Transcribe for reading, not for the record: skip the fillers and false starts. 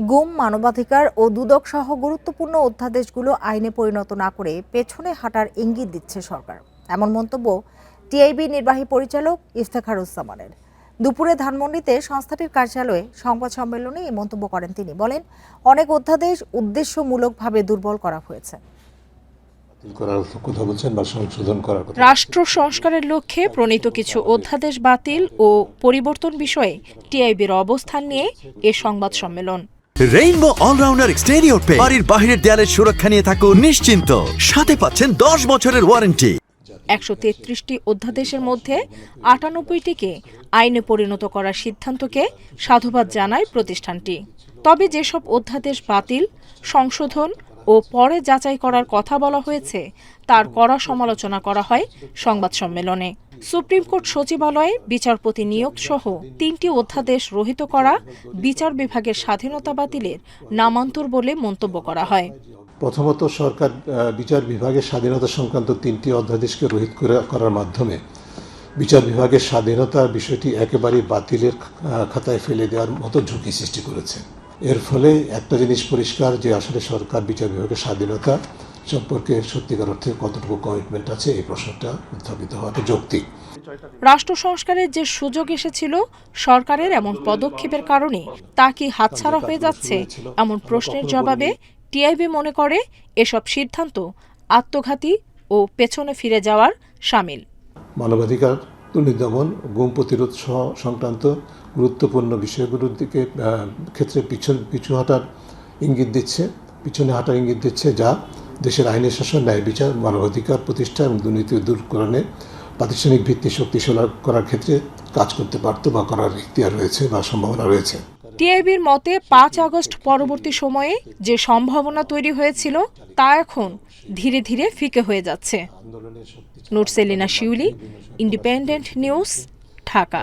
গুম, মানবাধিকার ও দুদক সহ গুরুত্বপূর্ণ অধ্যাদেশগুলো আইনে পরিণত না করে পেছনে হাঁটার ইঙ্গিত দিচ্ছে সরকার। এমন মন্তব্য টিআইবি নির্বাহী পরিচালক ইফতেখারুজ্জামানের। দুপুরে ধানমন্ডিতে সংস্থাটির কার্যালয়ে সংবাদ সম্মেলনে এই মন্তব্য করেন তিনি। বলেন, অনেক অধ্যাদেশ উদ্দেশ্যমূলকভাবে দুর্বল করা হয়েছে। রাষ্ট্র সংস্কারের লক্ষ্যে প্রণীত কিছু অধ্যাদেশ বাতিল ও পরিবর্তন বিষয়ে টিআইবির অবস্থান নিয়ে এ সংবাদ সম্মেলন। রেইনবো অলরাউন্ডার এক্সটেরিয়র পে বাড়ির বাহিরের দেয়ালের সুরক্ষা নিয়ে থাকুন নিশ্চিন্ত, সাথে পাচ্ছেন 10 বছরের ওয়ারেন্টি। 133টি অধ্যাদেশের মধ্যে 98টিকে আইনে পরিণত করার সিদ্ধান্তকে সাধুবাদ জানায় প্রতিষ্ঠানটি। তবে যেসব অধ্যাদেশ বাতিল, সংশোধন ও পরে যাচাই করার কথা বলা হয়েছে তার কড়া সমালোচনা করা হয় সংবাদ সম্মেলনে। সুপ্রিম কোর্ট সচিবালয়ে বিচারপতি নিয়োগ সহ 3টি অধ্যাদেশ রহিত করা বিচার বিভাগের স্বাধীনতা বাতিলের নামান্তর বলে মন্তব্য করা হয়। প্রথমত, সরকার বিচার বিভাগের স্বাধীনতা সংক্রান্ত 3টি অধ্যাদেশকে রহিত করার মাধ্যমে বিচার বিভাগের স্বাধীনতার বিষয়টি একেবারেই বাতিলের খাতায় ফেলে দেওয়ার মতো ঝুঁকি সৃষ্টি করেছে। এর ফলে একটা জিনিস পরিষ্কার যে আসলে সরকার বিচার বিভাগের স্বাধীনতা সম্পর্কে সত্যিকার অর্থে কতটুকু কমিটমেন্ট আছে, এই প্রশ্নটা উত্থাপিত হওয়াটা যৌক্তিক। রাষ্ট্র সংস্কারের যে সুযোগ এসেছিল সরকারের এমন পদক্ষেপের কারণে তা কি হাতছাড়া হয়ে যাচ্ছে, এমন প্রশ্নের জবাবে টিআইবি মনে করে এসব সিদ্ধান্ত আত্মঘাতী ও পেছনে ফিরে যাওয়ার শামিল। মানবাধিকার, দুর্নীতি দমন, গুম প্রতিরোধ সংক্রান্ত গুরুত্বপূর্ণ বিষয়গুলোর দিকে ক্ষেত্রে পিছনে হাঁটার ইঙ্গিত দিচ্ছে, যা দেশের আইনের শাসন, ন্যায় বিচার, মানবাধিকার প্রতিষ্ঠা এবং দুর্নীতি দূরকরণে প্রাতিষ্ঠানিক ভিত্তি শক্তিশালী করার ক্ষেত্রে কাজ করতে পারত বা করার ইখতিয়ার রয়েছে বা সম্ভাবনা রয়েছে। টিআইবির মতে 5 আগস্ট পরবর্তী সময়ে যে সম্ভাবনা তৈরি হয়েছিল তা এখন ধীরে ধীরে ফিকে হয়ে যাচ্ছে। নুরসেলিনা শিউলি, ইন্ডিপেন্ডেন্ট নিউজ, ঢাকা।